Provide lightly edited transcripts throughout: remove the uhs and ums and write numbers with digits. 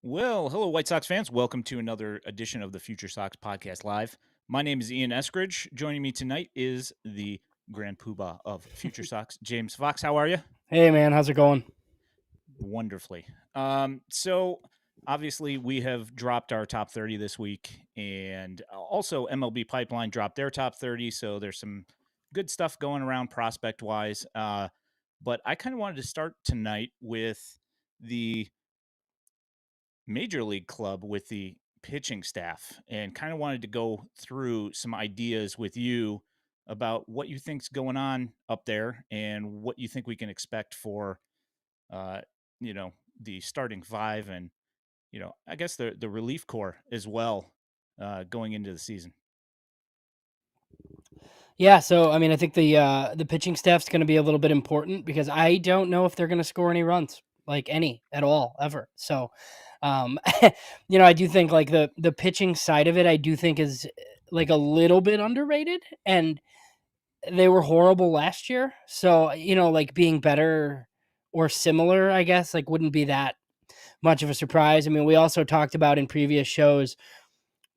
Well, hello, White Sox fans. Welcome to another edition of the FutureSox podcast live. My name is Ian Eskridge. Joining me tonight is the Grand Poobah of FutureSox, James Fox. How are you? Hey man, how's it going? Wonderfully. So obviously we have dropped our top 30 this week, and also MLB Pipeline dropped their top 30. So there's some good stuff going around prospect wise. But I kind of wanted to start tonight with the major league club with the pitching staff and kind of wanted to go through some ideas with you about what you think's going on up there and what you think we can expect for uh the starting five and I guess the relief corps as well going into the season. Yeah, so I mean, I think the pitching staff's going to be a little bit important because I don't know if they're going to score any runs, like any at all, ever. So, um, I do think like the pitching side of it, I do think is like a little bit underrated, and they were horrible last year. So, like being better or similar, I guess, like wouldn't be that much of a surprise. I mean, we also talked about in previous shows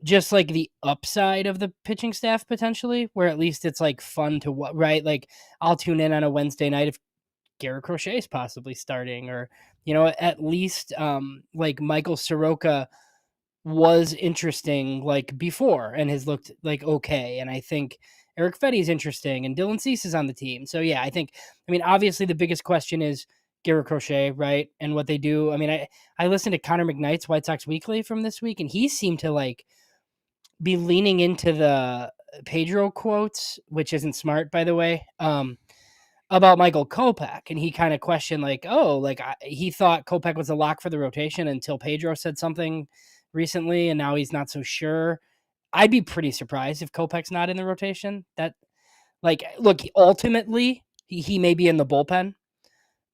just like the upside of the pitching staff potentially, where at least it's like fun to what, right? Like I'll tune in on a Wednesday night if Garrett Crochet is possibly starting, or at least like Michael Soroka was interesting like before and has looked like okay, and I think Eric Fetty's interesting, and Dylan Cease is on the team. So yeah, I mean, obviously the biggest question is Garrett Crochet, right? And what they do. I mean, I listened to Connor McKnight's White Sox Weekly from this week, and he seemed to like be leaning into the Pedro quotes, which isn't smart, by the way, about Michael Kopech. And he kind of questioned, like, oh, like he thought Kopech was a lock for the rotation until Pedro said something recently, and now he's not so sure. I'd be pretty surprised if Kopech's not in the rotation. That, like, look, ultimately, he may be in the bullpen.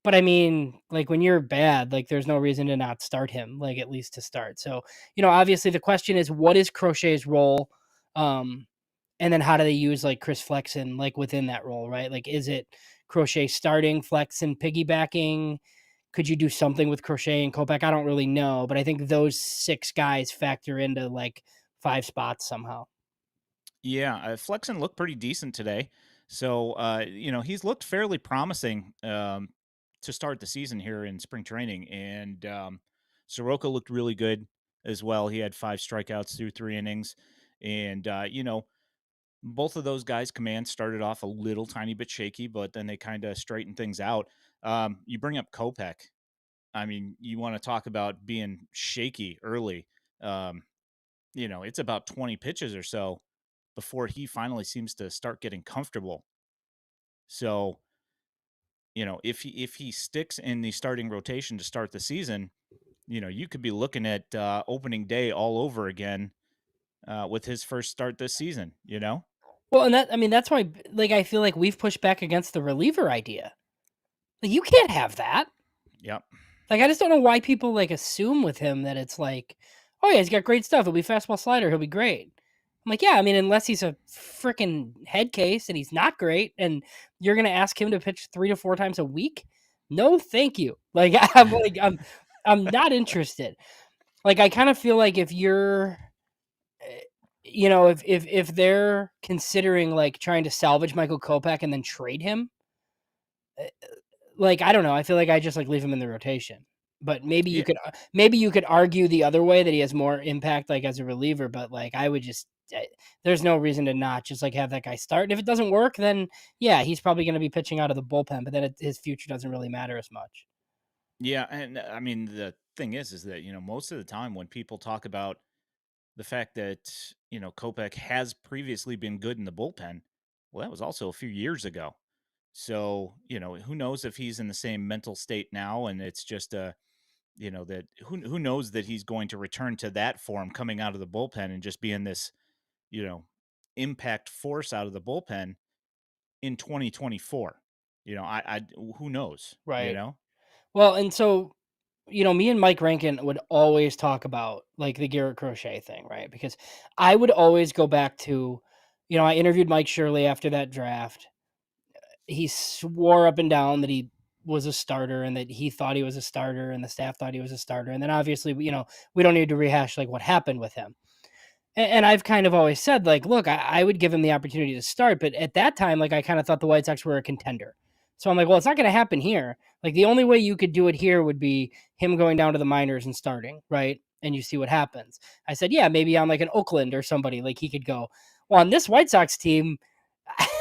But I mean, like when you're bad, like there's no reason to not start him, like at least to start. So, obviously the question is what is Crochet's role? Um, and then how do they use like Chris Flexen like within that role, right? Like is it Crochet starting, Flexen piggybacking? Could you do something with Crochet and Kopech? I don't really know, but I think those six guys factor into like five spots somehow. Yeah, Flexen looked pretty decent today. So, he's looked fairly promising to start the season here in spring training. And Soroka looked really good as well. He had 5 strikeouts through 3 innings. And, both of those guys' commands started off a little tiny bit shaky, but then they kind of straightened things out. You bring up Kopech. I mean, you want to talk about being shaky early. Um, it's about 20 pitches or so before he finally seems to start getting comfortable. So, if he sticks in the starting rotation to start the season, you could be looking at opening day all over again with his first start this season. Well, and I mean, that's why, like, I feel like we've pushed back against the reliever idea. Like, you can't have that. Yep. Like, I just don't know why people, like, assume with him that it's like, "Oh, yeah, he's got great stuff. He'll be fastball slider. He'll be great." I'm like, "Yeah, I mean, unless he's a freaking head case and he's not great, and you're gonna ask him to pitch 3 to 4 times a week? No, thank you." Like, I'm not interested. Like, I kinda feel like if you're, if they're considering, like, trying to salvage Michael Kopech and then trade him, eh, like, I don't know, I feel like I just, like, leave him in the rotation. But Yeah. maybe you could argue the other way that he has more impact, like, as a reliever, but, like, I would just there's no reason to not just, like, have that guy start, and if it doesn't work, then, yeah, he's probably gonna be pitching out of the bullpen, but then his future doesn't really matter as much. Yeah. And I mean, the thing is that, most of the time when people talk about the fact that, Kopech has previously been good in the bullpen, well, that was also a few years ago. So, who knows if he's in the same mental state now and it's just that who knows that he's going to return to that form coming out of the bullpen and just being this, you know, impact force out of the bullpen in 2024. I who knows. Right. Well, and so, me and Mike Rankin would always talk about like the Garrett Crochet thing, right? Because I would always go back to, I interviewed Mike Shirley after that draft. He swore up and down that he was a starter and that he thought he was a starter and the staff thought he was a starter. And then obviously, we don't need to rehash like what happened with him. And I've kind of always said, like, look, I would give him the opportunity to start, but at that time, like, I kind of thought the White Sox were a contender. So I'm like, well, it's not going to happen here. Like, the only way you could do it here would be him going down to the minors and starting, right? And you see what happens. I said, yeah, maybe on like an Oakland or somebody, like he could go. Well, on this White Sox team,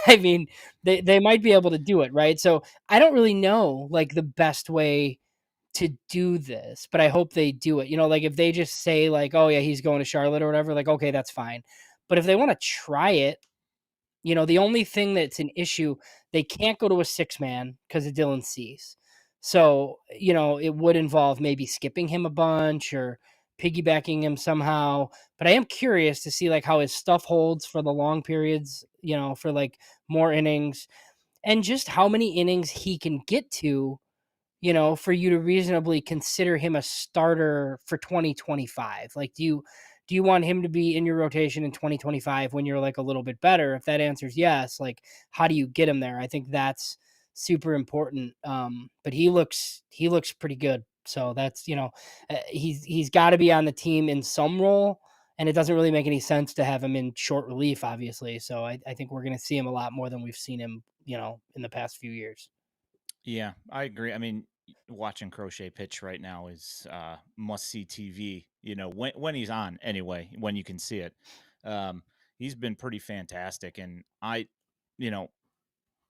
I mean, they might be able to do it, right? So I don't really know like the best way to do this, but I hope they do it. Like if they just say like, "Oh yeah, he's going to Charlotte" or whatever, like okay, that's fine. But if they want to try it, the only thing that's an issue, they can't go to a six man because of Dylan Cease. So, it would involve maybe skipping him a bunch or piggybacking him somehow. But I am curious to see like how his stuff holds for the long periods, for like more innings and just how many innings he can get to for you to reasonably consider him a starter for 2025? Like, do you want him to be in your rotation in 2025 when you're like a little bit better? If that answers yes, like how do you get him there? I think that's super important. But he looks pretty good. So that's he's got to be on the team in some role. And it doesn't really make any sense to have him in short relief, obviously. So I think we're going to see him a lot more than we've seen him, in the past few years. Yeah, I agree. I mean, watching Crochet pitch right now is must see TV. When he's on anyway, when you can see it, um, he's been pretty fantastic. And you know,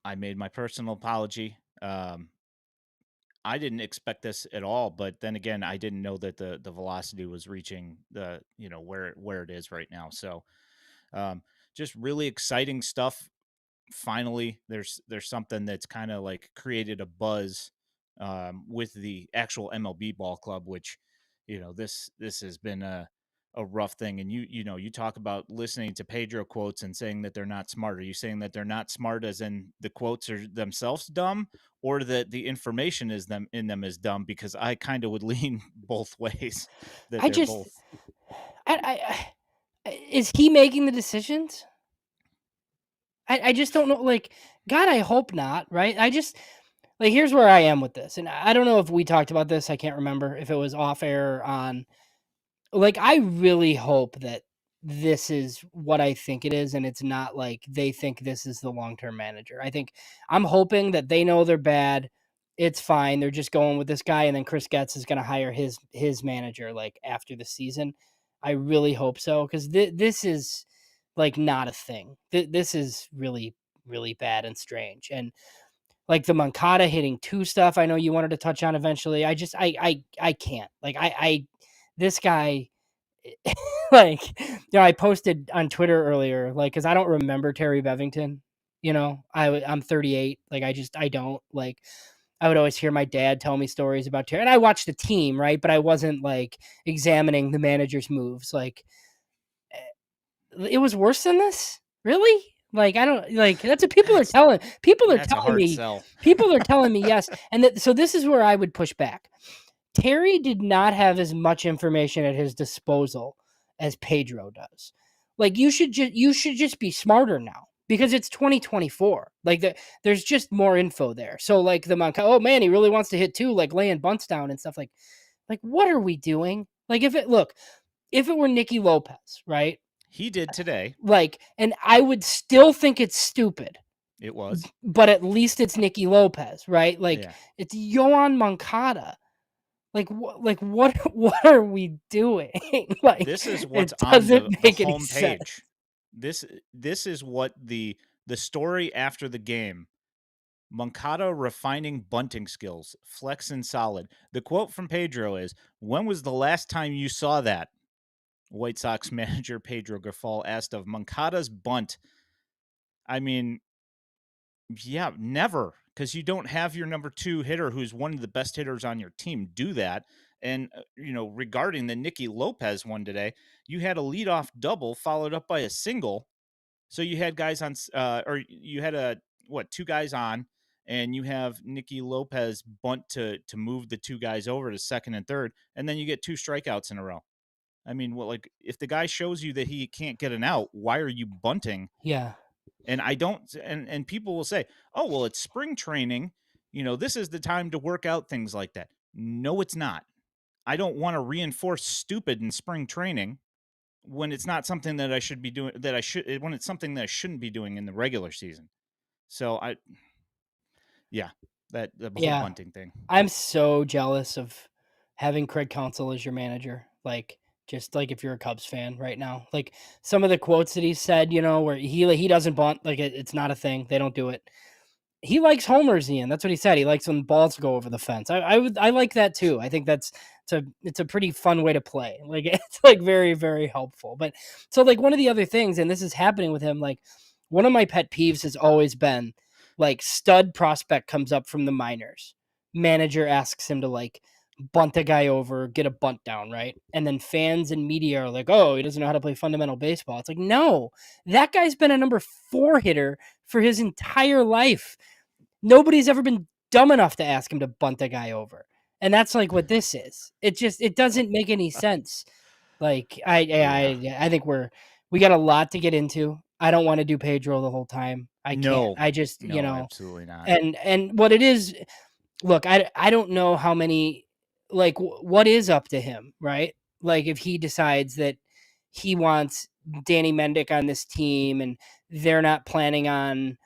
I made my personal apology. I didn't expect this at all, but then again, I didn't know that the velocity was reaching the where it is right now. So um, just really exciting stuff. Finally, there's something that's kind of like created a buzz with the actual MLB ball club, which this has been a rough thing. And you talk about listening to Pedro quotes and saying that they're not smart. Are you saying that they're not smart as in the quotes are themselves dumb, or that the information is them in them is dumb? Because I kind of would lean both ways that I they're just, both. is he making the decisions? I just don't know. Like, God, I hope not. Right? I just like here's where I am with this, and I don't know if we talked about this. I can't remember if it was off air or on. Like, I really hope that this is what I think it is, and it's not like they think this is the long term manager. I'm hoping that they know they're bad. It's fine. They're just going with this guy, and then Chris Getz is going to hire his manager like after the season. I really hope so because this is like not a thing. This is really really bad and strange. And like the Moncada hitting two stuff, I know you wanted to touch on eventually. I can't. Like this guy like, I posted on Twitter earlier, like, because I don't remember Terry Bevington. I'm 38. Like, I don't like. I would always hear my dad tell me stories about Terry, and I watched the team, right? But I wasn't like examining the manager's moves. Like, it was worse than this, really. Like, I don't like that's what people are That's telling. People are that's a telling hard me. sell. People are telling me yes, and so this is where I would push back. Terry did not have as much information at his disposal as Pedro does. Like you should just be smarter now because it's 2024. Like there's just more info there. So like oh man, he really wants to hit two, like laying bunts down and stuff like what are we doing? Like if it were Nicky Lopez, right? He did today. Like, and I would still think it's stupid, It was. but at least it's Nicky Lopez, right? Like Yeah. it's Yoan Moncada. Like what what are we doing? Like This is what's it on doesn't the make any home sense. page. This is what the story after the game. Moncada refining bunting skills, flex and solid. The quote from Pedro is, "When was the last time you saw that?" White Sox manager Pedro Grifol asked of Moncada's bunt. I mean, yeah, never, because you don't have your number two hitter, who's one of the best hitters on your team, do that. And regarding the Nicky Lopez one today, you had a leadoff double followed up by a single. So you had guys on, or you had two guys on, and you have Nicky Lopez bunt to move the two guys over to second and third, and then you get two strikeouts in a row. I mean, well, like if the guy shows you that he can't get an out, why are you bunting? Yeah. And I don't, and people will say, "Oh, well, it's spring training. This is the time to work out things like that. No, it's not. I don't want to reinforce stupid in spring training when it's not something that I should be doing when it's something that I shouldn't be doing in the regular season. So yeah, that the whole Yeah. bunting thing. I'm so jealous of having Craig Counsell as your manager. Like, just like if you're a Cubs fan right now, like some of the quotes that he said, where he doesn't bunt, like it's not a thing. They don't do it. He likes homers, Ian. That's what he said. He likes when balls go over the fence. I like that too. I think it's a pretty fun way to play. Like it's like very, very helpful. But so like one of the other things, and this is happening with him, like one of my pet peeves has always been like stud prospect comes up from the minors. Manager asks him to like bunt a guy over, get a bunt down, right? And then fans and media are like, oh, he doesn't know how to play fundamental baseball. It's like, no, that guy's been a number 4 hitter for his entire life. Nobody's ever been dumb enough to ask him to bunt a guy over. And that's like what this is. It doesn't make any sense. Like Yeah. I think we got a lot to get into. I don't want to do Pedro the whole time. I can't. No. I just, No, absolutely not. and what it is, look, I don't know how many like what is up to him, right? Like if he decides that he wants Danny Mendick on this team and they're not planning on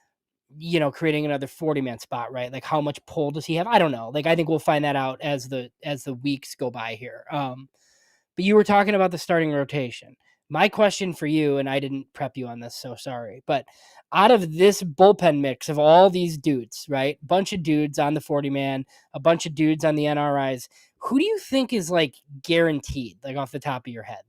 creating another 40-man spot, right? Like how much pull does he have? I don't know. Like I think we'll find that out as the weeks go by here. But you were talking about the starting rotation. My question for you, and I didn't prep you on this, so sorry, but out of this bullpen mix of all these dudes, right? Bunch of dudes on the 40-man, a bunch of dudes on the NRIs. Who do you think is like guaranteed, like off the top of your head?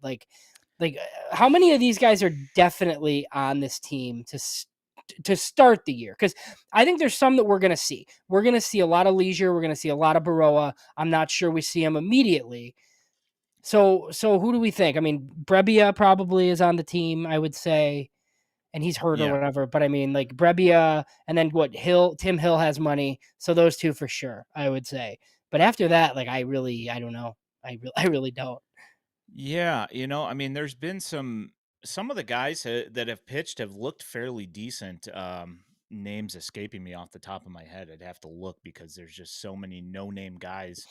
How many of these guys are definitely on this team to start the year? Because I think there's some that we're going to see. We're going to see a lot of Leisure. We're going to see a lot of Baroa. I'm not sure we see him immediately. So who do we think? I mean, Brebbia probably is on the team, I would say, and he's hurt or Yeah. whatever. But I mean, like Brebbia, and then what? Tim Hill has money, so those two for sure, I would say. But after that, like I don't know. I really don't. Yeah, I mean, there's been some of the guys that have pitched have looked fairly decent. Names escaping me off the top of my head. I'd have to look because there's just so many no-name guys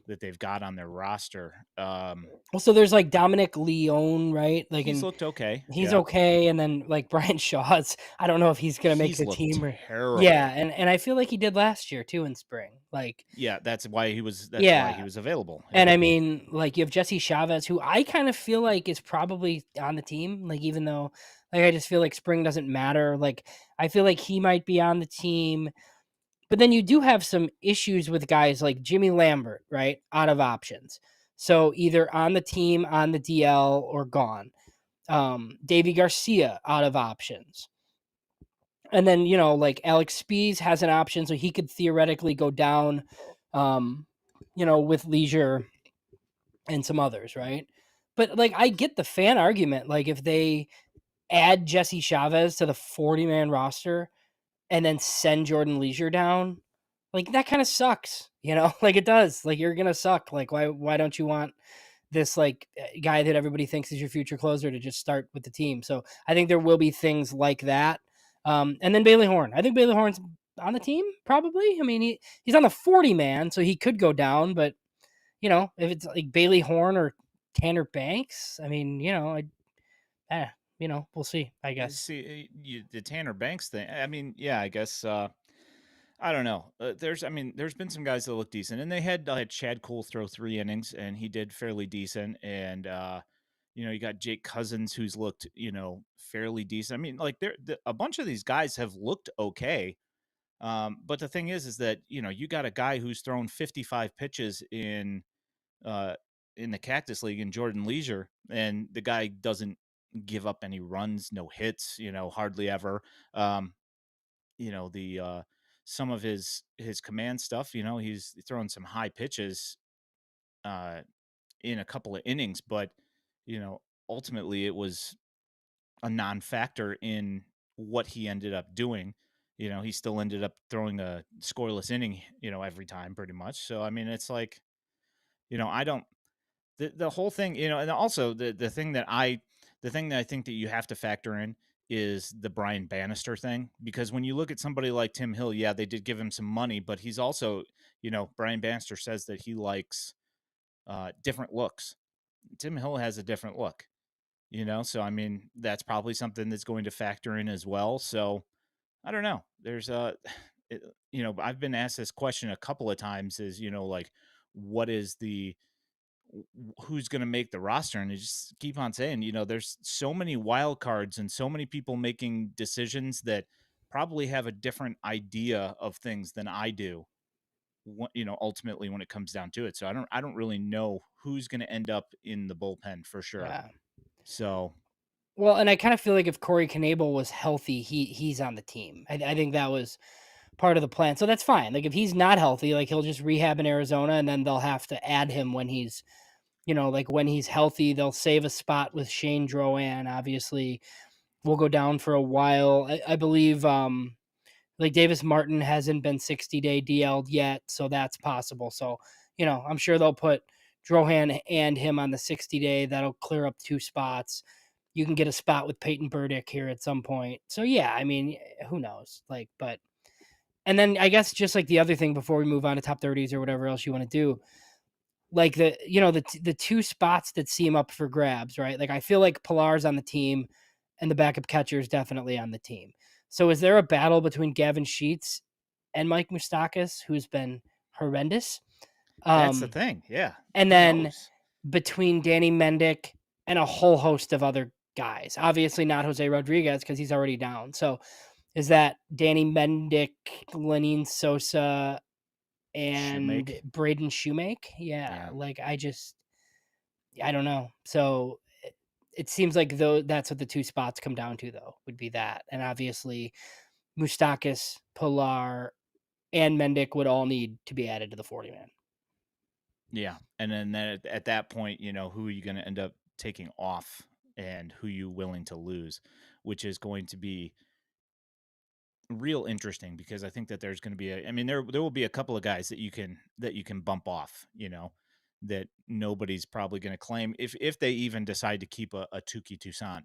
that they've got on their roster. Also, there's like Dominic Leone, right? Like, He's and looked okay. he's Yeah. okay, and then like Brian Shaw's, I don't know if he's gonna make He's the looked team or yeah, terrible. and I feel like he did last year too in spring. Like, Yeah, that's why he yeah, was available. and Yeah. I mean, like you have Jesse Chavez, who I kind of feel like is probably on the team. Like, even though, like, I just feel like spring doesn't matter. Like, I feel like he might be on the team, but then you do have some issues with guys like Jimmy Lambert, right? Out of options. So either on the team, on the DL, or gone. Davy Garcia out of options. And then, like Alex Spees has an option, so he could theoretically go down, um, with Leisure and some others, right? But like, I get the fan argument. Like, if they add Jesse Chavez to the 40-man roster and then send Jordan Leisure down, like that kind of sucks, like it does. Like, you're gonna suck. Like, why don't you want this like guy that everybody thinks is your future closer to just start with the team? So I think there will be things like that. And then Bailey Horn. I think Bailey Horn's on the team, probably. I mean, he's on the 40-man, so he could go down, but if it's like Bailey Horn or Tanner Banks, I mean, eh, we'll see, I guess. See, the Tanner Banks thing. I mean, yeah, I guess. I don't know. There's been some guys that look decent, and they had Chad Cole throw 3 innings, and he did fairly decent. And you got Jake Cousins, who's looked, fairly decent. I mean, like a bunch of these guys have looked okay. But the thing is that you got a guy who's thrown 55 pitches uh in the Cactus League in Jordan Leisure, and the guy doesn't give up any runs, no hits, hardly ever. Um, the some of his command stuff, he's throwing some high pitches uh in a couple of innings, but ultimately it was a non-factor in what he ended up doing. He still ended up throwing a scoreless inning, every time pretty much. So I mean, it's like, I don't the whole thing, and also the thing that I think that you have to factor in is the Brian Bannister thing. Because when you look at somebody like Tim Hill, yeah, they did give him some money, but he's also, Brian Bannister says that he likes different looks. Tim Hill has a different look, so I mean, that's probably something that's going to factor in as well. So I don't know. There's it, I've been asked this question a couple of times is, like, what is who's going to make the roster? And I just keep on saying, there's so many wild cards and so many people making decisions that probably have a different idea of things than I do. Ultimately when it comes down to it. So I don't really know who's going to end up in the bullpen for sure. Yeah. So Well, and I kind of feel like if Corey Knebel was healthy, he's on the team. I think that was part of the plan. So that's fine. Like if he's not healthy, like he'll just rehab in Arizona and then they'll have to add him when he's, like when he's healthy, they'll save a spot with Shane Drowan. Obviously, will go down for a while. I believe like Davis Martin hasn't been 60-day DL'd yet, so that's possible. So, I'm sure they'll put Drohan and him on the 60-day. That'll clear up 2 spots. You can get a spot with Peyton Burdick here at some point. So yeah, I mean, who knows? And then I guess just like the other thing before we move on to top 30s or whatever else you want to do, like the 2 spots that seem up for grabs, right? Like I feel like Pilar's on the team and the backup catcher is definitely on the team. So is there a battle between Gavin Sheets and Mike Moustakas, who's been horrendous? that's the Um, thing. Yeah. and Who then knows? between Danny Mendick and a whole host of other guys. Obviously not Jose Rodriguez because he's already down. So is that Danny Mendick, Lenine Sosa, and Shoemake. Braden Shoemake? Yeah, Yeah. like I don't know. So it seems like though that's what the 2 spots come down to though, would be that. And obviously Moustakas, Pilar, and Mendick would all need to be added to the 40 man. Yeah. And then at that point, who are you going to end up taking off and who you willing to lose, which is going to be real interesting because I think that there's going to be I mean, there will be a couple of guys that you can bump off, that nobody's probably going to claim if they even decide to keep a Tuki Toussaint,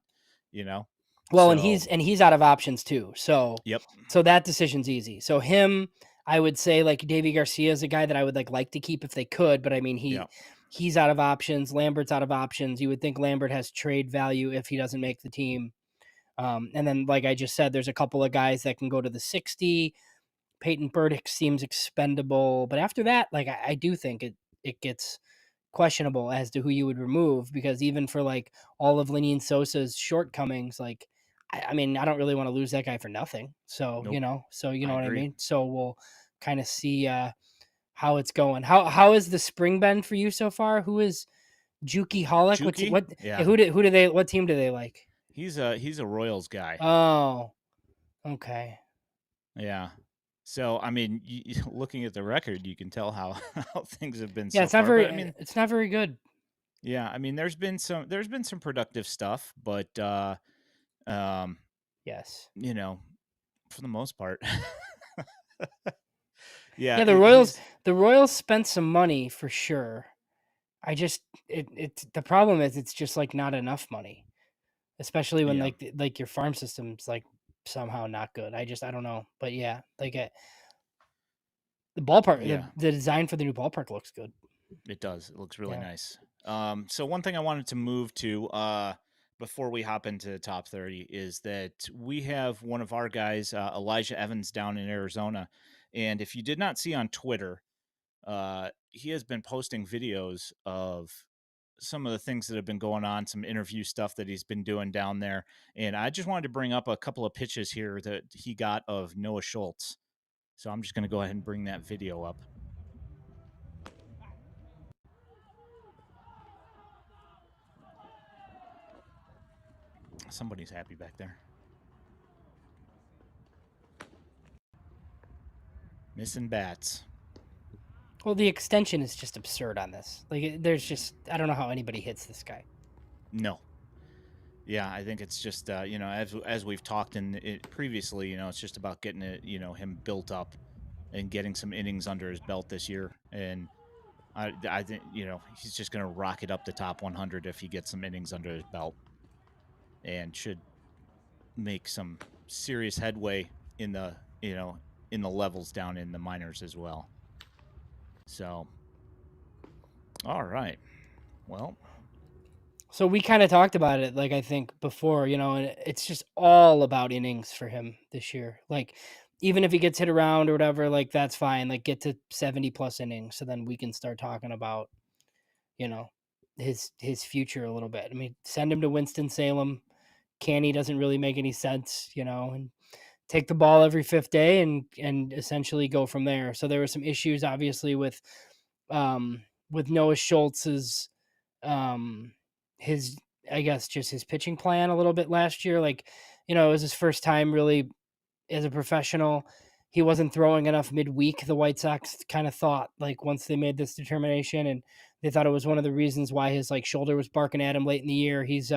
you know? Well, and So, he's out of options too. yep. So that decision's easy. So him, I would say like Davy Garcia is a guy that I would like to keep if they could, but I mean Yeah. he's out of options. Lambert's out of options. You would think Lambert has trade value if he doesn't make the team. And then like I just said, there's a couple of guys that can go to the 60. Peyton Burdick seems expendable, but after that, like I do think it gets questionable as to who you would remove because even for like all of Lenine Sosa's shortcomings, like I mean, I don't really want to lose that guy for nothing. So, Nope. you know I what I agree. mean? So we'll kind of see how it's going. How is the spring been for you so far? Who is Juki Hollick? Juki? Yeah. Who do they what team do they like? He's a Royals guy. Oh, okay. Yeah. So, I mean, looking at the record, you can tell how how things have been Yeah, so far. But I mean, it's not very good. yeah, I mean, there's been some productive stuff, but um, Yes. you know, for the most part, yeah, Yeah, he's the Royals spent some money for sure. I just it the problem is it's just like not enough money, especially when yeah, like your farm system's like somehow not good. I don't know, but yeah, the ballpark yeah, the design for the new ballpark looks good. it does. It looks really Yeah. nice. So one thing I wanted to move to before we hop into the top 30 is that we have one of our guys, Elijah Evans, down in Arizona, and if you did not see on Twitter, he has been posting videos of some of the things that have been going on, some interview stuff that he's been doing down there. And I just wanted to bring up a couple of pitches here that he got of Noah Schultz. So I'm just going to go ahead and bring that video up. Somebody's happy back there. Missing bats. Well, the extension is just absurd on this. Like there's just I don't know how anybody hits this guy. No. Yeah, I think it's just as we've talked in it previously, it's just about getting it, him built up and getting some innings under his belt this year. And I think he's just going to rocket up the top 100 if he gets some innings under his belt, and should make some serious headway in the in the levels down in the minors as well. So, all right. Well, So we kind of talked about it, like I think before, and it's just all about innings for him this year. Like, even if he gets hit around or whatever, like that's fine. Like, get to 70 plus innings, so then we can start talking about, you know, his future a little bit. I mean, send him to Winston Salem. Canny doesn't really make any sense, and take the ball every fifth day and essentially go from there. So there were some issues, obviously, with Noah Schultz's um his I guess just his pitching plan a little bit last year. Like, it was his first time really as a professional. He wasn't throwing enough midweek. The White Sox kind of thought, like, once they made this determination, and they thought it was one of the reasons why his like shoulder was barking at him late in the year. He's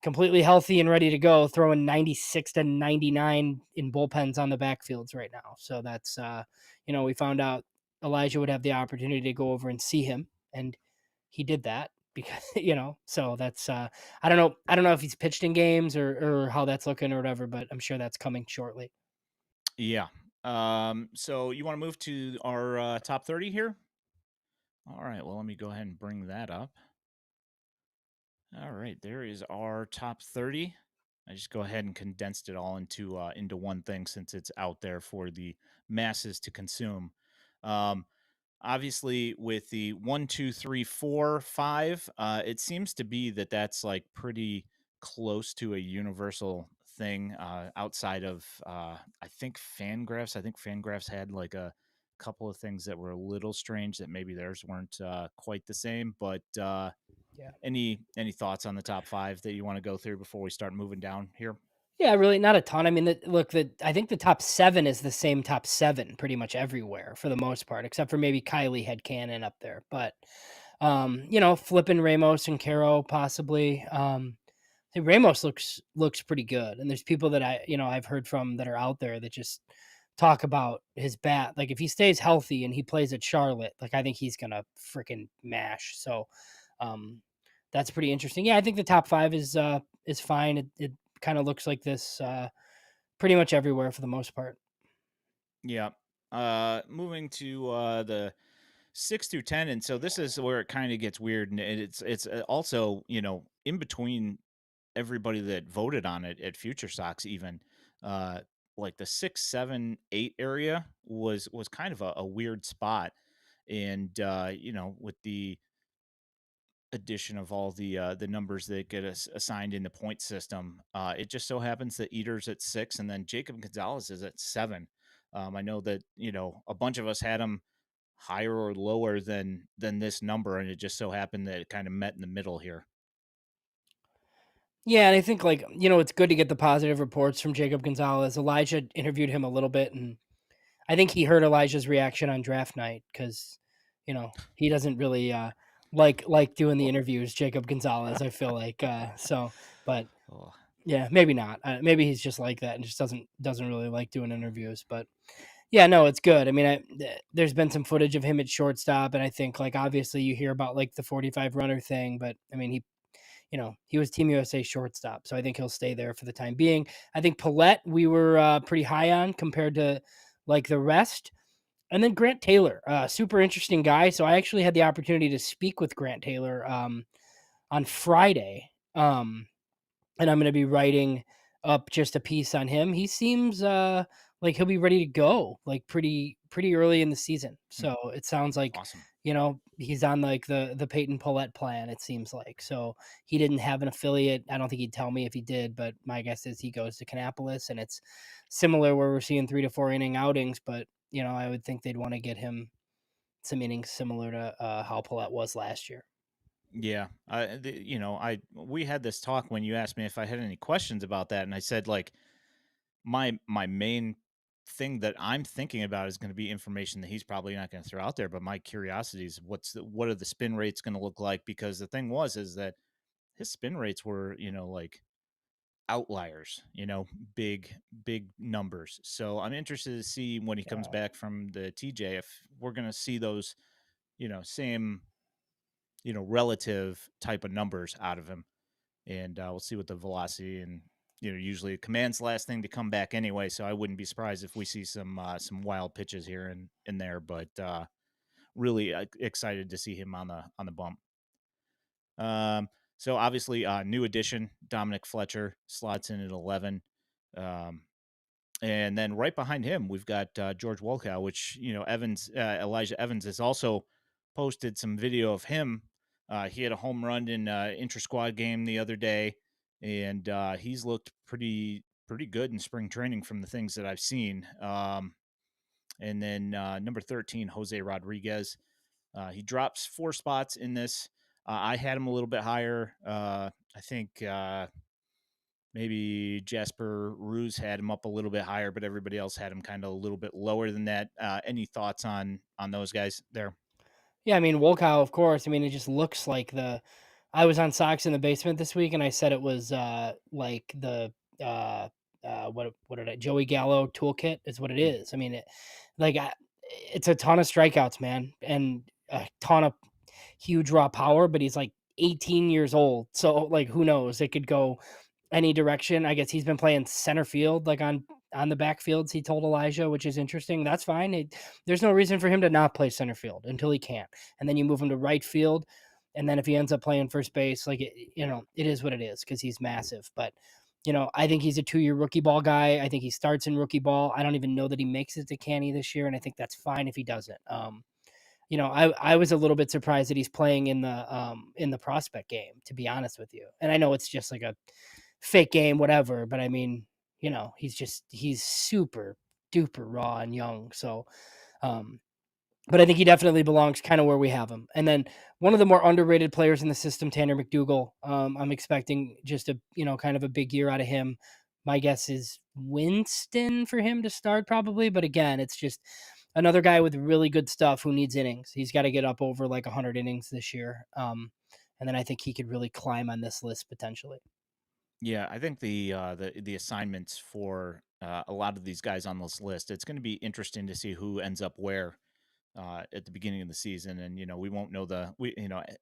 completely healthy and ready to go, throwing 96 to 99 in bullpens on the backfields right now. So that's we found out Elijah would have the opportunity to go over and see him, and he did that because so that's I don't know if he's pitched in games or how that's looking or whatever, but I'm sure that's coming shortly. yeah. So you want to move to our top 30 here? All right. Well, let me go ahead and bring that up. All right, there is our top 30. I just go ahead and condensed it all into one thing since it's out there for the masses to consume. Um, Obviously, with the 1, 2, 3, 4, 5, it seems to be that that's like pretty close to a universal thing outside of I think Fangraphs. I think Fangraphs had like a couple of things that were a little strange that maybe theirs weren't quite the same, but Yeah. any thoughts on the top five that you want to go through before we start moving down here? Yeah, really not a ton. I mean, I think the top 7 is the same top 7 pretty much everywhere for the most part, except for maybe Kylie had Cannon up there. But flipping Ramos and Caro possibly. I think Ramos looks pretty good, and there's people that I've heard from that are out there that just talk about his bat. Like, if he stays healthy and he plays at Charlotte, like, I think he's gonna freaking mash. So, um, that's pretty interesting. Yeah, I think the top 5 is fine. It kind of looks like this pretty much everywhere for the most part. Yeah. Moving to the 6 through 10, and so this is where it kind of gets weird, and it's also in between everybody that voted on it at FutureSox even. Uh, like the 6, 7, 8 area was kind of a weird spot, and with the addition of all the numbers that get us assigned in the point system. It just so happens that Eater's at 6, and then Jacob Gonzalez is at 7. I know that a bunch of us had him higher or lower than this number, and it just so happened that it kind of met in the middle here. Yeah, and I think, like, it's good to get the positive reports from Jacob Gonzalez. Elijah interviewed him a little bit, and I think he heard Elijah's reaction on draft night because, he doesn't really like doing the interviews. Jacob Gonzalez, I feel like but Oh, yeah, maybe not. Maybe he's just like that and just doesn't really like doing interviews. But yeah, no, it's good. I mean, there's been some footage of him at shortstop, and I think, like, obviously you hear about like the 45 runner thing, but I mean he was Team USA shortstop, so I think he'll stay there for the time being. I think Paulette we were pretty high on compared to like the rest. And then Grant Taylor, super interesting guy. So I actually had the opportunity to speak with Grant Taylor on Friday, and I'm going to be writing up just a piece on him. He seems like he'll be ready to go, like pretty early in the season. hmm, So it sounds like awesome. he's on like the Peyton Paulette plan. It seems like so he didn't have an affiliate. I don't think he'd tell me if he did, but my guess is he goes to Kannapolis, and it's similar where we're seeing 3 to 4 inning outings. But I would think they'd want to get him some innings similar to how Paulette was last year. Yeah, I we had this talk when you asked me if I had any questions about that, and I said like my main thing that I'm thinking about is going to be information that he's probably not going to throw out there. But my curiosity is what are the spin rates going to look like? Because the thing is that his spin rates were like outliers, big numbers. So I'm interested to see when he comes back from the TJ if we're going to see those same relative type of numbers out of him, and we'll see what the velocity and usually Command's the last thing to come back anyway, so I wouldn't be surprised if we see some wild pitches here and in there. But really excited to see him on the bump. Um, so obviously, new addition Dominic Fletcher slots in at 11. Um, and then right behind him, we've got George Wolkow, which Elijah Evans has also posted some video of him. He had a home run in inter squad game the other day, and he's looked pretty good in spring training from the things that I've seen. And then number 13, Jose Rodriguez. He drops 4 spots in this. I had him a little bit higher. I think maybe Jasper Ruse had him up a little bit higher, but everybody else had him kind of a little bit lower than that. Any thoughts on those guys there? Yeah, I mean, Wolkow, of course. I mean, it just looks like the. I was on Sox in the Basement this week, and I said it was like the uh, what did I Joey Gallo toolkit is what it Mm. is. I mean, like it's a ton of strikeouts, man, and a ton of huge raw power. But he's like 18 years old, so like who knows? It could go any direction. I guess he's been playing center field, like on the backfields. He told Elijah, which is interesting. That's fine. There's no reason for him to not play center field until he can, and then you move him to right field, and then if he ends up playing first base, like it is what it is because he's massive. But I think he's a 2-year rookie ball guy. I think he starts in rookie ball. I don't even know that he makes it to Canny this year, and I think that's fine if he doesn't. I was a little bit surprised that he's playing in the prospect game, to be honest with you. And I know it's just like a fake game, whatever. But I mean, he's super duper raw and young. So, um, but I think he definitely belongs kind of where we have him. And then one of the more underrated players in the system, Tanner McDougal. I'm expecting just a kind of a big year out of him. My guess is Winston for him to start probably, but again, it's just another guy with really good stuff who needs innings. He's got to get up over like 100 innings this year. And then I think he could really climb on this list potentially. Yeah, I think the assignments for a lot of these guys on this list, it's going to be interesting to see who ends up where at the beginning of the season. And we won't know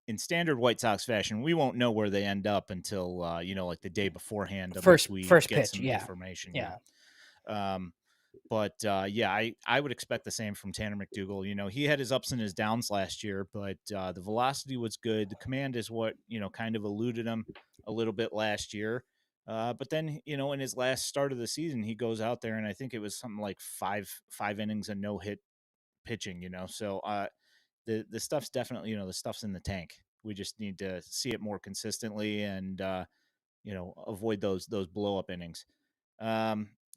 in standard White Sox fashion, we won't know where they end up until like the day beforehand, unless First we first get pitch, some yeah, information. yeah, Um, but yeah, I would expect the same from Tanner McDougal. He had his ups and his downs last year, but the velocity was good. The command is what kind of eluded him a little bit last year. But then in his last start of the season, he goes out there and I think it was something like five innings and no hit pitching. So the stuff's definitely the stuff's in the tank. We just need to see it more consistently and avoid those blow up innings.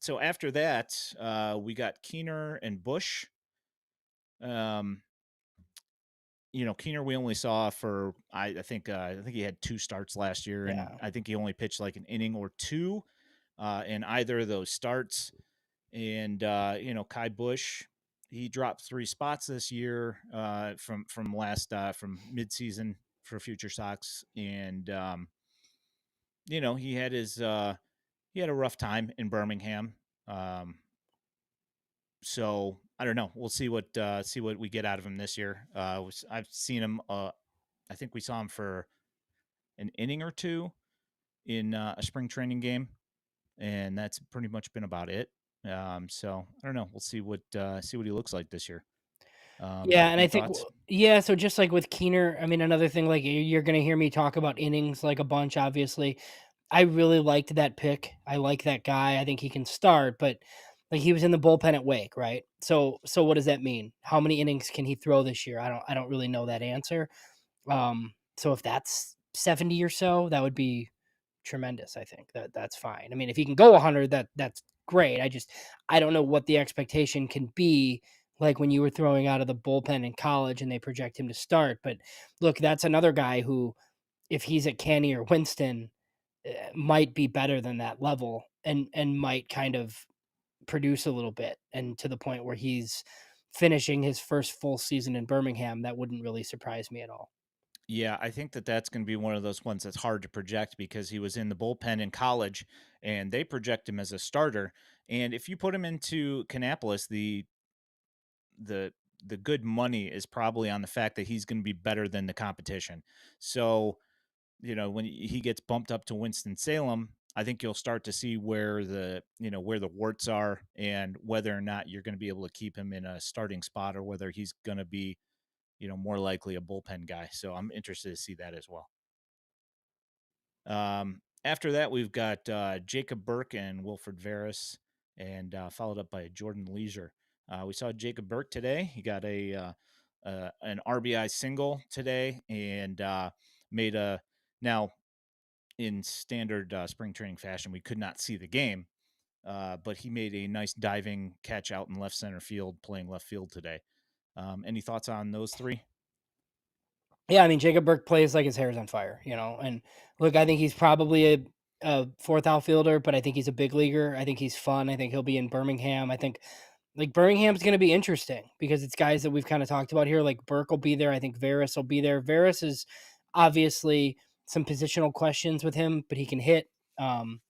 So after that, we got Keener and Bush. Um, Keener we only saw for I think he had 2 starts last year, and yeah. I think he only pitched like an inning or two in either of those starts. And Kai Bush, he dropped 3 spots this year from last from midseason for FutureSox, and he had a rough time in Birmingham. Um, so I don't know. We'll see what we get out of him this year. I've seen him. I think we saw him for an inning or two in a spring training game, and that's pretty much been about it. So I don't know. We'll see what he looks like this year. Yeah, and Any I think thoughts? yeah, so just like with Keener, I mean, another thing, like you're gonna hear me talk about innings like a bunch, obviously. I really liked that pick. I like that guy. I think he can start, but like he was in the bullpen at Wake, right? So what does that mean? How many innings can he throw this year? I don't really know that answer. So if that's 70 or so, that would be tremendous. I think that's fine. I mean, if he can go 100, that's great. I don't know what the expectation can be like when you were throwing out of the bullpen in college and they project him to start. But look, that's another guy who, if he's at Canny or Winston, might be better than that level and might kind of produce a little bit and to the point where he's finishing his first full season in Birmingham. That wouldn't really surprise me at all. Yeah, I think that's going to be one of those ones that's hard to project because he was in the bullpen in college, and they project him as a starter. And if you put him into Kannapolis, the the good money is probably on the fact that he's going to be better than the competition. So when he gets bumped up to Winston Salem, I think you'll start to see where the warts are and whether or not you're going to be able to keep him in a starting spot or whether he's going to be, more likely a bullpen guy. So I'm interested to see that as well. After that, we've got Jacob Burke and Wilfred Veras, and followed up by Jordan Leisure. We saw Jacob Burke today. He got an RBI single today, and made a now in standard spring training fashion. We could not see the game, but he made a nice diving catch out in left center field, playing left field today. Any thoughts on those three? Yeah, I mean, Jacob Burke plays like his hair's on fire, and look, I think he's probably a fourth outfielder, but I think he's a big leaguer. I think he's fun. I think he'll be in Birmingham. I think like Birmingham's going to be interesting because it's guys that we've kind of talked about here. Like Burke will be there. I think Varys will be there. Varys is obviously some positional questions with him, but he can hit. Um,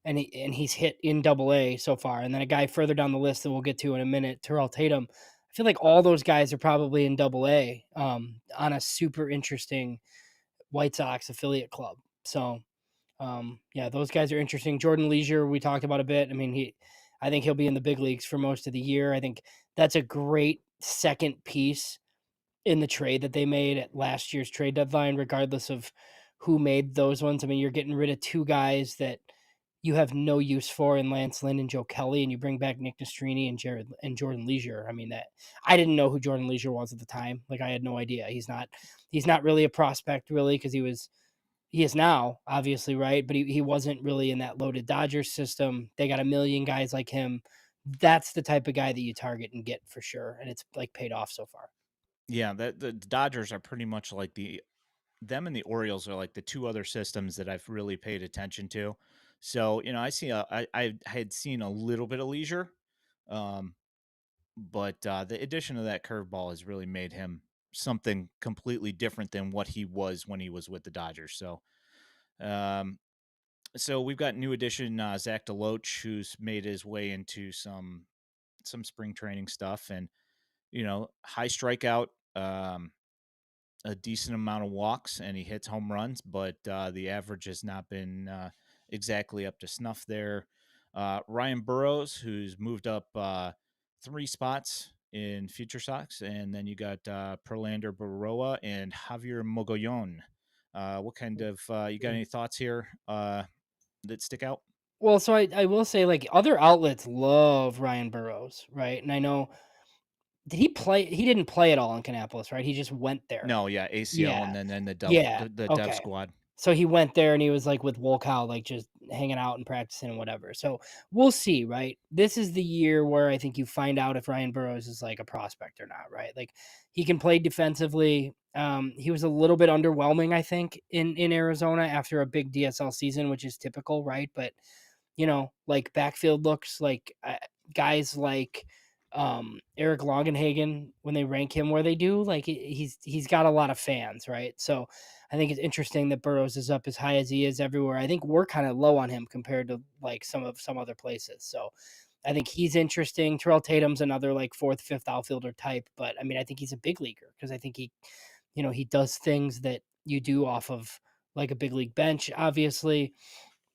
and he's hit in Double A so far. And then a guy further down the list that we'll get to in a minute, Terrell Tatum. I feel like all those guys are probably in Double A on a super interesting White Sox affiliate club. So yeah, those guys are interesting. Jordan Leisure, we talked about a bit. I mean, I think he'll be in the big leagues for most of the year. I think that's a great second piece in the trade that they made at last year's trade deadline, regardless of who made those ones. I mean, you're getting rid of two guys that you have no use for in Lance Lynn and Joe Kelly, and you bring back Nick Nastrini and Jordan Leisure. I mean, that I didn't know who Jordan Leisure was at the time. Like I had no idea. He's not really a prospect really because he is now, obviously, right? But he wasn't really in that loaded Dodgers system. They got a million guys like him. That's the type of guy that you target and get for sure. And it's like paid off so far. Yeah, the Dodgers are pretty much like them and the Orioles are like the two other systems that I've really paid attention to. So, I had seen a little bit of Leisure, um, but the addition of that curveball has really made him something completely different than what he was when he was with the Dodgers. Um, so we've got new addition Zach DeLoach, who's made his way into some spring training stuff, and high strikeout. A decent amount of walks and he hits home runs, but the average has not been exactly up to snuff there. Ryan Burrows, who's moved up 3 spots in FutureSox, and then you got Perlander Baroa and Javier Mogollon. What kind of you got any thoughts here that stick out? Well, so I will say like other outlets love Ryan Burrows, right? And I know did he play? He didn't play at all in Kannapolis, right? He just went there. No, yeah, ACL, and Yeah. then Yeah. the Dev Okay. squad. So he went there and he was like with Wolkow, like just hanging out and practicing and whatever. So we'll see, right? This is the year where I think you find out if Ryan Burrows is like a prospect or not, right? Like he can play defensively. He was a little bit underwhelming, I think, in Arizona after a big DSL season, which is typical, right? But like backfield looks like guys like Eric Longenhagen when they rank him where they do, like he's got a lot of fans, right? So I think it's interesting that Burrows is up as high as he is everywhere. I think we're kind of low on him compared to like some other places. So I think he's interesting. Terrell Tatum's another like fourth, fifth outfielder type, but I mean I think he's a big leaguer because I think he does things that you do off of like a big league bench, obviously.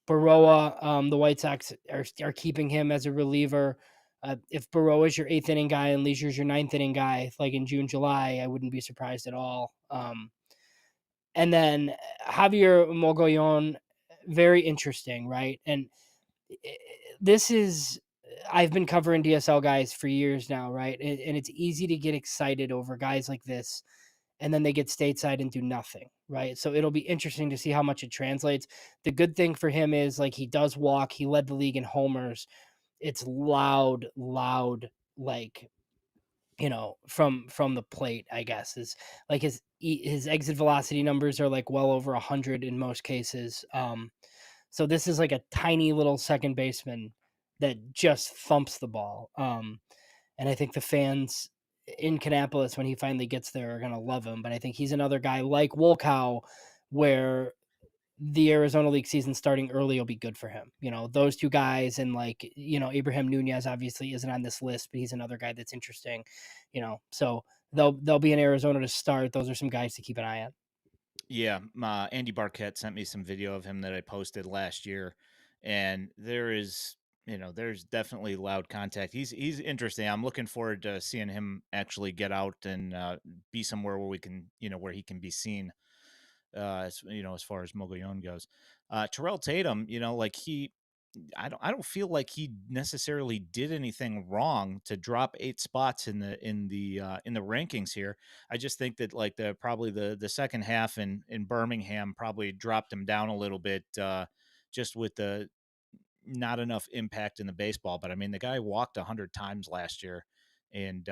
Baroa, the White Sox are keeping him as a reliever. If Baroa is your eighth inning guy and Leisure's your ninth inning guy, like in June, July, I wouldn't be surprised at all. And then Javier Mogollon, very interesting, right? And this is, I've been covering DSL guys for years now, right? And it's easy to get excited over guys like this and then they get stateside and do nothing, right? So it'll be interesting to see how much it translates. The good thing for him is like he does walk. He led the league in homers. It's loud, like from the plate. I guess is like his exit velocity numbers are like well over 100 in most cases. So this is like a tiny little second baseman that just thumps the ball. And I think the fans in Kannapolis, when he finally gets there, are going to love him. But I think he's another guy like Wolkow, where the Arizona League season starting early will be good for him. Those two guys, and like, Abraham Nunez obviously isn't on this list, but he's another guy that's interesting. So they'll be in Arizona to start. Those are some guys to keep an eye on. Yeah, Andy Barquette sent me some video of him that I posted last year, and there is, there's definitely loud contact. He's interesting. I'm looking forward to seeing him actually get out and be somewhere where we can, where he can be seen. As far as Mogollon goes, Terrell Tatum, like I don't feel like he necessarily did anything wrong to drop 8 spots in the rankings here. I just think that like the second half in Birmingham probably dropped him down a little bit, just with the not enough impact in the baseball. But I mean, the guy walked 100 times last year, and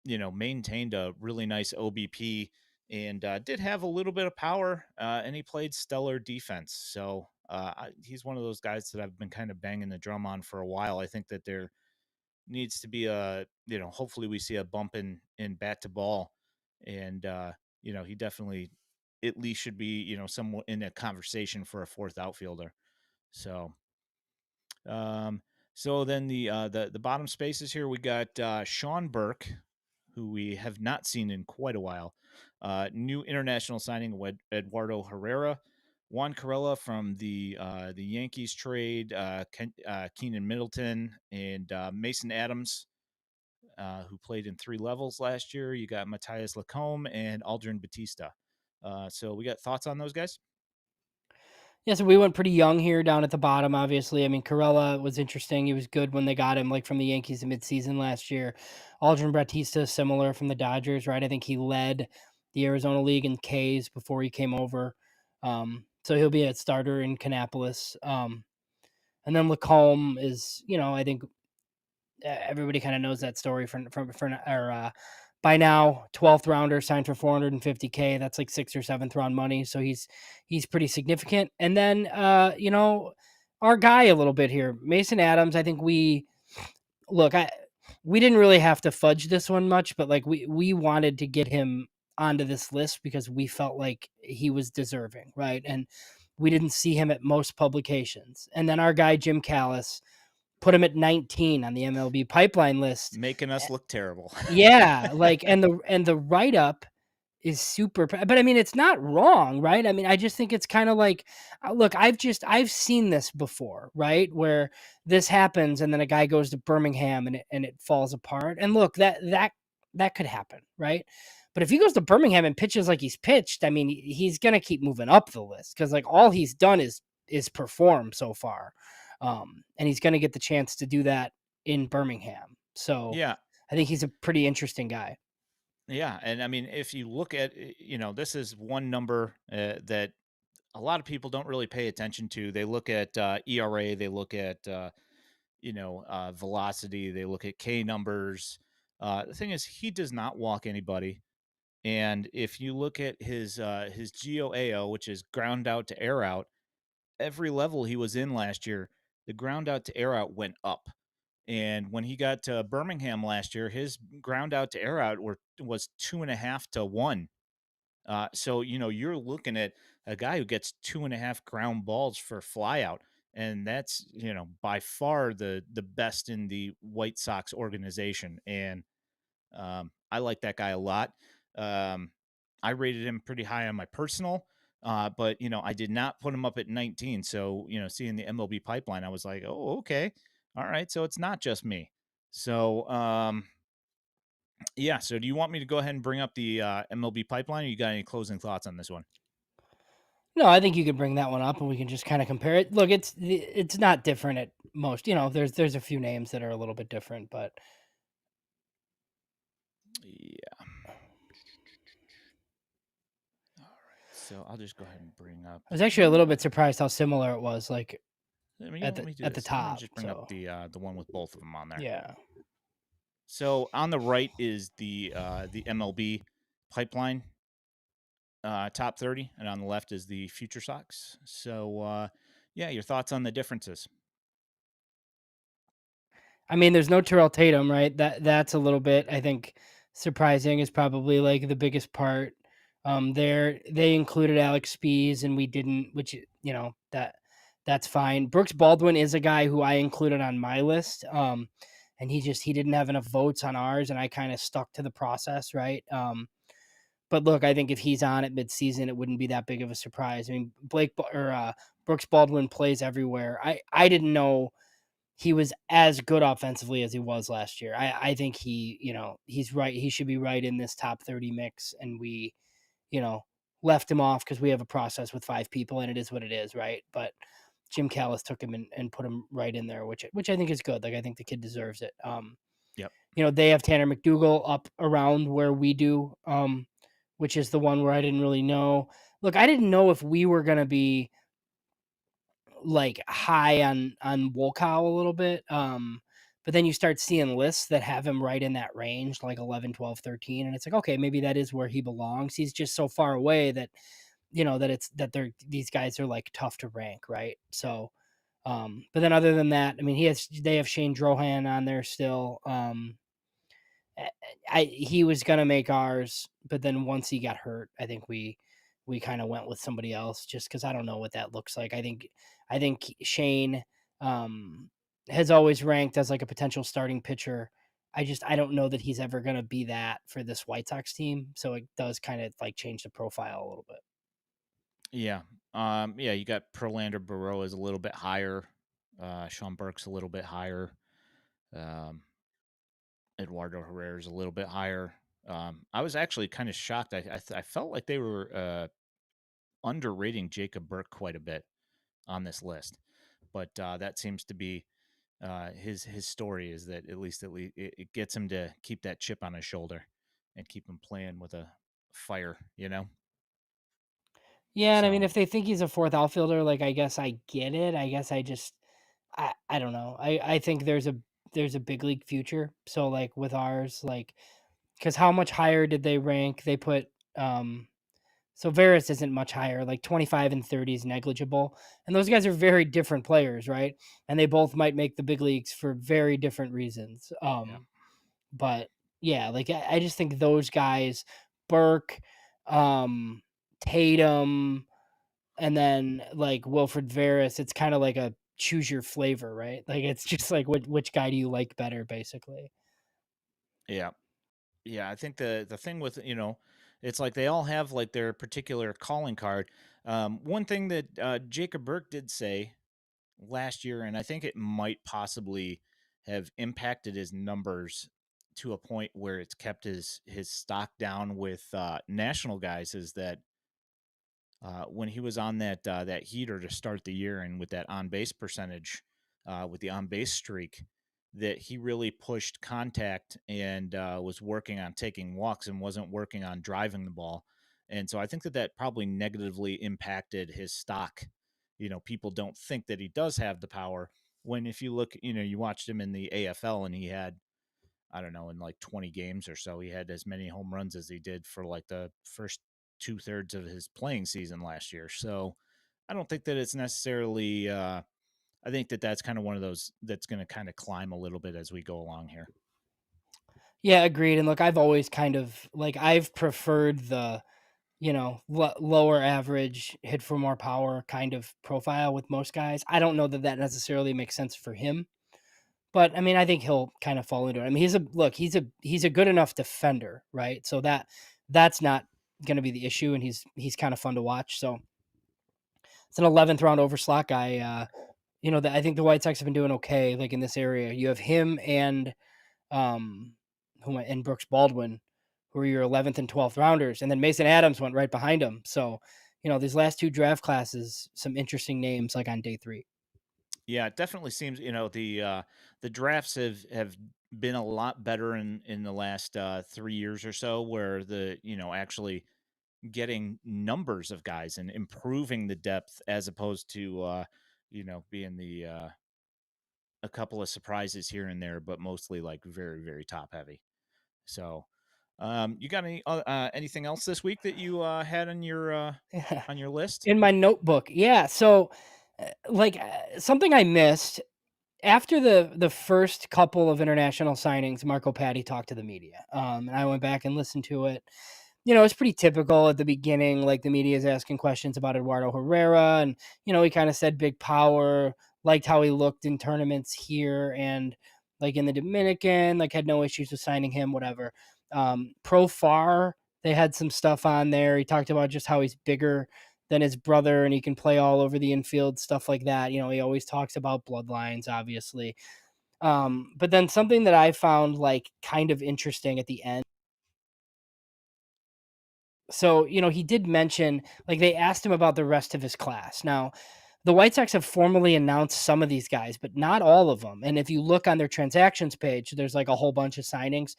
maintained a really nice OBP, and did have a little bit of power, and he played stellar defense. So he's one of those guys that I've been kind of banging the drum on for a while. I think that there needs to be hopefully we see a bump in bat to ball, and he definitely at least should be, somewhat in a conversation for a fourth outfielder. So um, so then the bottom spaces here, we got Sean Burke, who we have not seen in quite a while. New international signing Eduardo Herrera, Juan Corella from the Yankees trade, Keenan Middleton, and Mason Adams, who played in 3 levels last year. You got Matthias Lacombe and Aldrin Batista. So we got thoughts on those guys? Yeah, so we went pretty young here down at the bottom, obviously. I mean, Corella was interesting. He was good when they got him, like from the Yankees in midseason last year. Aldrin Batista, similar from the Dodgers, right? I think he led the Arizona League in Ks before he came over. So he'll be a starter in Kannapolis. And then Lacombe is, I think everybody kind of knows that story by now 12th rounder signed for 450K. That's like 6th or 7th round money. So he's pretty significant. And then our guy a little bit here, Mason Adams. I think we didn't really have to fudge this one much, but like we wanted to get him onto this list because we felt like he was deserving, right? And we didn't see him at most publications. And then our guy Jim Callis put him at 19 on the MLB Pipeline list. Making us look terrible. Yeah, like and the write up is super, but I mean it's not wrong, right? I mean I just think it's kind of like, look, I've seen this before, right? Where this happens and then a guy goes to Birmingham and it falls apart. And look, that could happen, right? But if he goes to Birmingham and pitches like he's pitched, I mean he's going to keep moving up the list cuz like all he's done is perform so far. And he's going to get the chance to do that in Birmingham. So Yeah. I think he's a pretty interesting guy. Yeah, and I mean, if you look at, this is one number that a lot of people don't really pay attention to. They look at ERA, they look at velocity, they look at K numbers. The thing is, he does not walk anybody, and if you look at his GOAO, which is ground out to air out, every level he was in last year, the ground out to air out went up. And when he got to Birmingham last year, his ground out to air out was 2.5 to 1. So you're looking at a guy who gets 2.5 ground balls for flyout, and that's by far the best in the White Sox organization. And I like that guy a lot. Um, I rated him pretty high on my personal, but I did not put him up at 19. So seeing the MLB pipeline, I was like, oh, okay, all right. So it's not just me. So yeah. So do you want me to go ahead and bring up the MLB pipeline, or you got any closing thoughts on this one? No, I think you could bring that one up and we can just kind of compare it. Look, it's not different at most. There's a few names that are a little bit different, but Yeah. All right. So I'll just go ahead and bring up. I was actually a little bit surprised how similar it was, like I mean, at let the me do at the this. Let me top. just bring up So the one with both of them on there. yeah. So on the right is the MLB pipeline top 30, and on the left is the FutureSox. So yeah, your thoughts on the differences? I mean, there's no Terrell Tatum, right? That's a little bit, I think, surprising is probably like the biggest part. They included Alex Spees and we didn't, which that's fine. Brooks Baldwin is a guy who I included on my list. And he didn't have enough votes on ours, and I kind of stuck to the process, right? But look, I think if he's on at midseason, it wouldn't be that big of a surprise. I mean, Brooks Baldwin plays everywhere. I didn't know he was as good offensively as he was last year. I think he's right. He should be right in this top 30 mix. And we, you know, left him off because we have a process with 5 people and it is what it is. Right. But Jim Callis took him and put him right in there, which I think is good. Like, I think the kid deserves it. Yep. They have Tanner McDougal up around where we do, which is the one where I didn't really know. Look, I didn't know if we were going to be like high on Wolkow a little bit. But then you start seeing lists that have him right in that range, like 11, 12, 13. And it's like, okay, maybe that is where he belongs. He's just so far away that, these guys are like tough to rank. Right. So, but then other than that, I mean, they have Shane Drohan on there still. He was gonna make ours, but then once he got hurt, I think we kind of went with somebody else just because I don't know what that looks like. I think Shane has always ranked as like a potential starting pitcher. I don't know that he's ever gonna be that for this White Sox team. So it does kind of like change the profile a little bit. Yeah. Yeah, you got Perlander Barroa is a little bit higher. Sean Burke's a little bit higher. Um, Eduardo Herrera's a little bit higher. I was actually kind of shocked. I felt like they were underrating Jacob Burke quite a bit on this list, but that seems to be his story is that at least it gets him to keep that chip on his shoulder and keep him playing with a fire, you know. Yeah, and I mean, So if they think he's a fourth outfielder, like I guess I get it. I guess I don't know. I think there's a big league future. So like with ours, like because how much higher did they rank? They put so Varys isn't much higher, like 25 and 30 is negligible. And those guys are very different players, right? And they both might make the big leagues for very different reasons. yeah, But yeah, like I just think those guys, Burke, um, Tatum, and then like Wilfred Varys, it's kind of like a choose your flavor, right? Like it's just like which guy do you like better, basically. yeah. Yeah, I think the thing with it's like they all have like their particular calling card. One thing that Jacob Burke did say last year, and I think it might possibly have impacted his numbers to a point where it's kept his stock down with national guys, is that when he was on that heater to start the year and with that on base percentage, with the on base streak, that he really pushed contact and was working on taking walks and wasn't working on driving the ball. And so I think that probably negatively impacted his stock. People don't think that he does have the power. When if you look, you watched him in the AFL and he had, I don't know, in like 20 games or so, he had as many home runs as he did for like the first 2/3 of his playing season last year. So I don't think that it's necessarily, I think that that's kind of one of those that's going to kind of climb a little bit as we go along here. Yeah, agreed. And look, I've always kind of like I've preferred the lower average hit for more power kind of profile with most guys. I don't know that that necessarily makes sense for him. But I mean, I think he'll kind of fall into it. I mean, he's a good enough defender, right? So that's not going to be the issue, and he's kind of fun to watch. So it's an 11th round overslot guy. I think the White Sox have been doing okay, like in this area. You have him and um, and Brooks Baldwin, who are your 11th and 12th rounders, and then Mason Adams went right behind him. So these last two draft classes, some interesting names like on day 3. Yeah, it definitely seems, the drafts have been a lot better in the last 3 years or so, where actually getting numbers of guys and improving the depth as opposed to being the a couple of surprises here and there, but mostly like very, very top heavy. So, you got anything else this week that you had on your list? In my notebook. Yeah. So, something I missed after the first couple of international signings, Marco Patti talked to the media. And I went back and listened to it. It's pretty typical at the beginning. Like the media is asking questions about Eduardo Herrera, and he kind of said big power, liked how he looked in tournaments here and like in the Dominican, like had no issues with signing him, whatever. Profar They had some stuff on there. He talked about just how he's bigger than his brother and he can play all over the infield, stuff like that. You know, he always talks about bloodlines, obviously. But then something that I found like kind of interesting at the end. So, you know, he did mention like they asked him about the rest of his class. Now, the White Sox have formally announced some of these guys, but not all of them. And if you look on their transactions page, there's like a whole bunch of signings.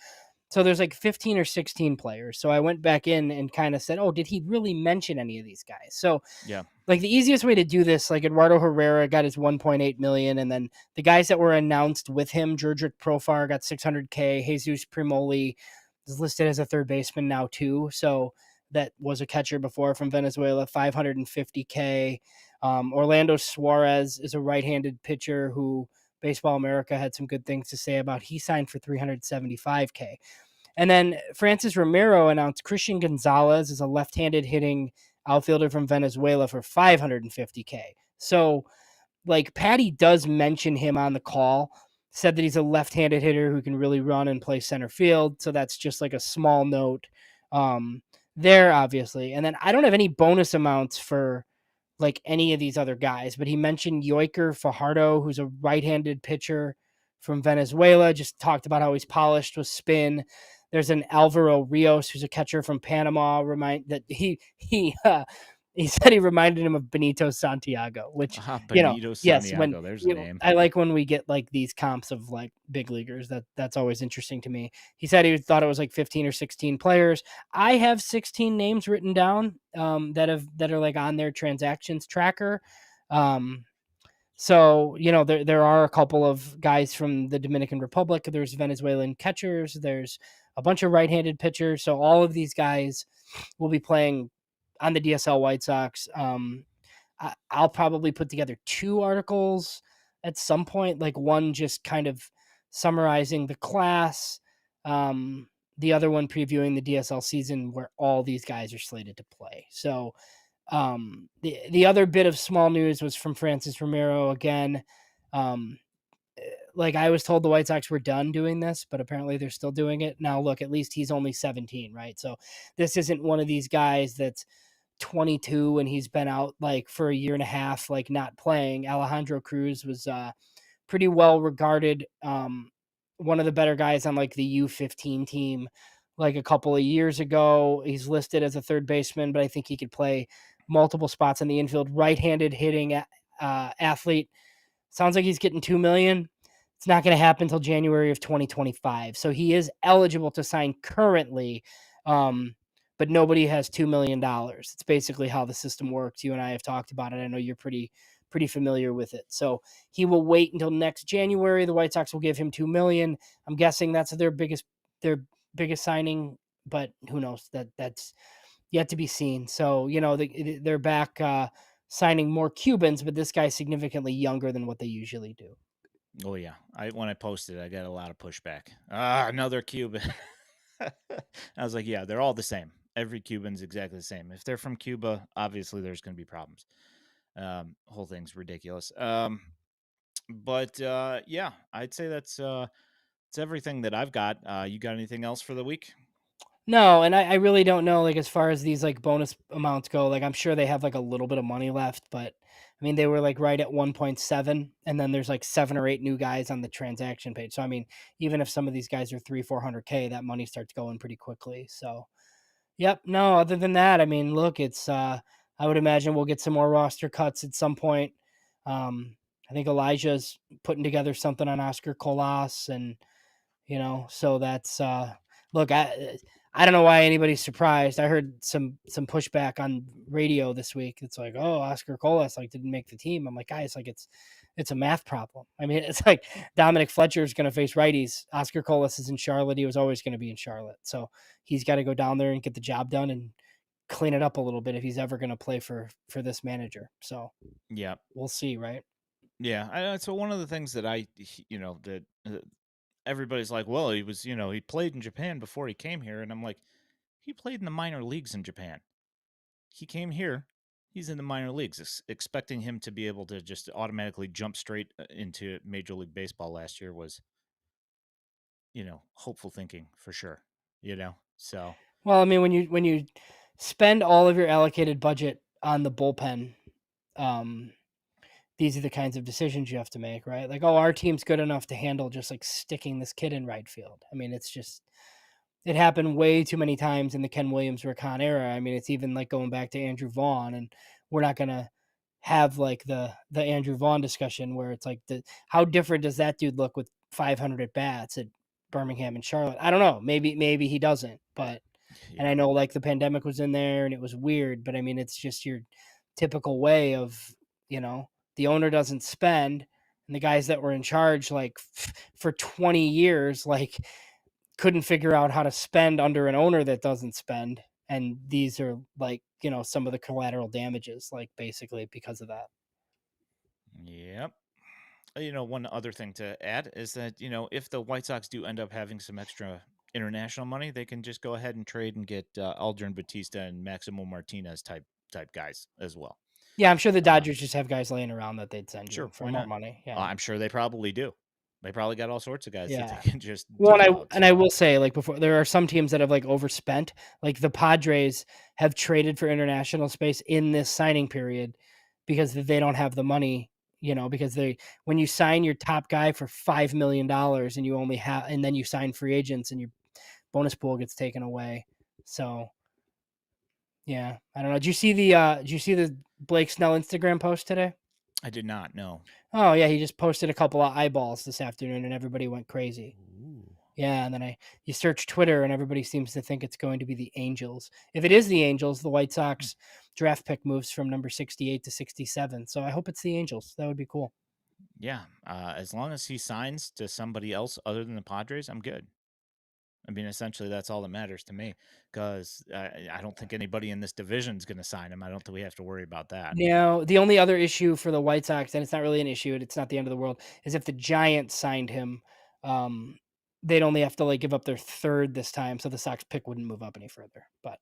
So there's like 15 or 16 players. So I went back in and kind of said, "Oh, did he really mention any of these guys?" So Yeah. like the easiest way to do this, like Eduardo Herrera got his 1.8 million, and then the guys that were announced with him, Georgic Profar got 600K, Jesus Primoli is listed as a third baseman now too. So that was a catcher before from Venezuela, 550K. Orlando Suarez is a right-handed pitcher who Baseball America had some good things to say about. He signed for 375K. And then Francis Romero announced Christian Gonzalez is a left-handed hitting outfielder from Venezuela for 550K. So, like Patty does mention him on the call, said that he's a left-handed hitter who can really run and play center field. So that's just like a small note there, obviously. And then I don't have any bonus amounts for like any of these other guys, but he mentioned Yoiker Fajardo, who's a right-handed pitcher from Venezuela, just talked about how he's polished with spin. There's an Alvaro Rios, who's a catcher from Panama. He said he reminded him of Benito Santiago, which Benito yes, when Santiago. There's a name. I like when we get like these comps of like big leaguers. That's always interesting to me. He said he thought it was like 15 or 16 players. I have 16 names written down that are like on their transactions tracker. Um, so, there are a couple of guys from the Dominican Republic. There's Venezuelan catchers. There's a bunch of right-handed pitchers. So all of these guys will be playing on the DSL White Sox. I'll probably put together two articles at some point, like one just kind of summarizing the class, the other one previewing the DSL season where all these guys are slated to play. So the other bit of small news was from Francis Romero again. Um, like I was told the White Sox were done doing this, but apparently they're still doing it. Now, look, at least he's only 17, right? So this isn't one of these guys that's 22 and he's been out like for a year and a half, like not playing. Alejandro Cruz was pretty well regarded. One of the better guys on like the U15 team like a couple of years ago. He's listed as a third baseman, but I think he could play multiple spots in the infield. Right-handed hitting athlete. Sounds like he's getting 2 million. It's not going to happen until January of 2025. So he is eligible to sign currently, but nobody has $2 million. It's basically how the system works. You and I have talked about it. I know you're pretty familiar with it. So he will wait until next January. The White Sox will give him 2 million. I'm guessing that's their biggest signing, but who knows? That's yet to be seen. So, they're back signing more Cubans, but this guy's significantly younger than what they usually do. Oh yeah. When I posted, I got a lot of pushback. Another Cuban. I was like, yeah, they're all the same. Every Cuban's exactly the same. If they're from Cuba, obviously there's going to be problems. Whole thing's ridiculous. But yeah, I'd say that's it's everything that I've got. You got anything else for the week? No, and I really don't know, like, as far as these, like, bonus amounts go, like, I'm sure they have, like, a little bit of money left, but, I mean, they were, like, right at 1.7, and then there's, like, 7 or 8 new guys on the transaction page, so, I mean, even if some of these guys are 300-400K, that money starts going pretty quickly, so yep, no, other than that, I mean, look, it's, I would imagine we'll get some more roster cuts at some point. I think Elijah's putting together something on Oscar Colas, and so that's look, I don't know why anybody's surprised. I heard some pushback on radio this week. It's like, oh, Oscar Colas like didn't make the team. I'm like, guys, like it's a math problem. I mean, it's like Dominic Fletcher is going to face righties. Oscar Colas is in Charlotte. He was always going to be in Charlotte, so he's got to go down there and get the job done and clean it up a little bit if he's ever going to play for this manager. So Yeah. we'll see, right? Yeah. So one of the things that that everybody's like, well, he played in Japan before he came here. And I'm like, he played in the minor leagues in Japan. He came here. He's in the minor leagues. Expecting him to be able to just automatically jump straight into Major League Baseball last year was, hopeful thinking for sure, so. Well, I mean, when you spend all of your allocated budget on the bullpen, um, these are the kinds of decisions you have to make, right? Like, oh, our team's good enough to handle just like sticking this kid in right field. I mean, it's just it happened way too many times in the Ken Williams Rickon era. I mean, it's even like going back to Andrew Vaughn, and we're not gonna have like the Andrew Vaughn discussion where it's like the how different does that dude look with 500 at bats at Birmingham and Charlotte? I don't know. Maybe he doesn't, but and I Yeah. know like the pandemic was in there and it was weird, but I mean it's just your typical way of, the owner doesn't spend and the guys that were in charge like for 20 years like couldn't figure out how to spend under an owner that doesn't spend, and these are like, some of the collateral damages like basically because of that. Yep. One other thing to add is that, if the White Sox do end up having some extra international money, they can just go ahead and trade and get Aldrin Batista and Maximo Martinez type guys as well. Yeah, I'm sure the Uh, Dodgers just have guys laying around that they'd send you sure, for why more not? money. Yeah. I'm sure they probably do. They probably got all sorts of guys that they Yeah. can just Well, deal and I out. and I So will say, like before, there are some teams that have like overspent. Like the Padres have traded for international space in this signing period because they don't have the money. Because when you sign your top guy for $5 million and you only have, and then you sign free agents and your bonus pool gets taken away. So yeah, I don't know. Did you see the Blake Snell Instagram post today? I did not know. Oh yeah, he just posted a couple of eyeballs this afternoon and everybody went crazy. Ooh. Yeah, and then you search Twitter and everybody seems to think it's going to be the Angels. If it is the Angels, the White Hmm. Sox draft pick moves from number 68 to 67. So I hope it's the Angels. That would be cool. Yeah, as long as he signs to somebody else other than the Padres, I'm good. I mean, essentially, that's all that matters to me because I don't think anybody in this division is going to sign him. I don't think we have to worry about that. Now, the only other issue for the White Sox, and it's not really an issue, and it's not the end of the world, is if the Giants signed him, um, they'd only have to like give up their third this time, so the Sox pick wouldn't move up any further. But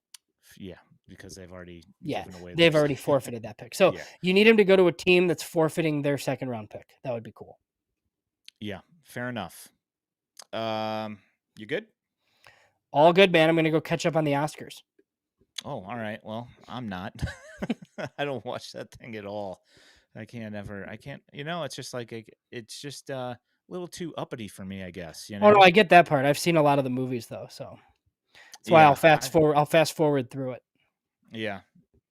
Yeah, because they've already yeah, given away they've theirs. already forfeited that pick. So Yeah, you need him to go to a team that's forfeiting their second round pick. That would be cool. yeah, fair enough. You good? All good, man. I'm gonna go catch up on the Oscars. Oh, all right. Well, I'm not. I don't watch that thing at all. I can't ever. I can't. It's just like it's just a little too uppity for me, I guess. Oh no, I get that part. I've seen a lot of the movies though, so that's why Yeah, I'll fast forward through it. yeah.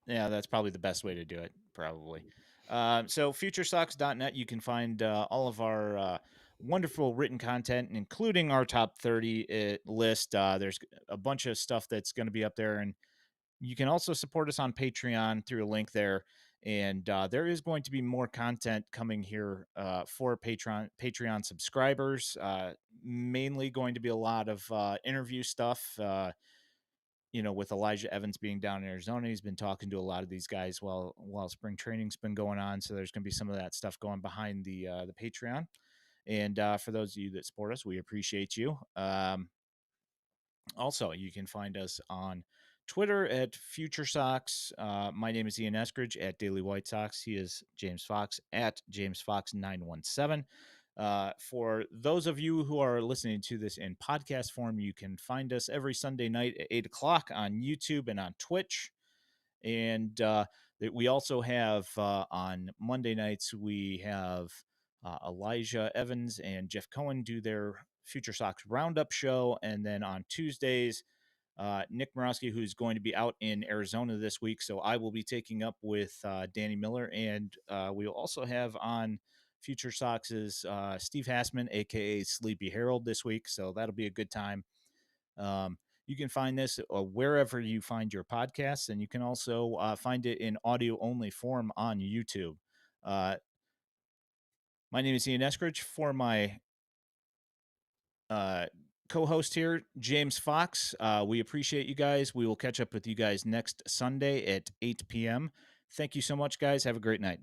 Yeah, that's probably the best way to do it, probably. So, FutureSox.net, you can find all of our wonderful written content, including our top 30 list. There's a bunch of stuff that's going to be up there, and you can also support us on Patreon through a link there. And there is going to be more content coming here for Patreon subscribers. Mainly going to be a lot of interview stuff. With Elijah Evans being down in Arizona, he's been talking to a lot of these guys while spring training's been going on. So there's going to be some of that stuff going behind the Patreon. And for those of you that support us, we appreciate you. Also, you can find us on Twitter at FutureSox. My name is Ian Eskridge at Daily White Sox. He is James Fox at JamesFox917. For those of you who are listening to this in podcast form, you can find us every Sunday night at 8 o'clock on YouTube and on Twitch. And we also have on Monday nights, we have Elijah Evans and Jeff Cohen do their Future Sox Roundup show. And then on Tuesdays, Nick Morowski, who's going to be out in Arizona this week. So I will be taking up with Danny Miller. And we will also have on Future Sox's Steve Hassman, a.k.a. Sleepy Harold, this week. So that'll be a good time. You can find this wherever you find your podcasts, and you can also find it in audio only form on YouTube. Uh, my name is Ian Eskridge. For my uh, co-host here, James Fox. We appreciate you guys. We will catch up with you guys next Sunday at 8 p.m. Thank you so much, guys. Have a great night.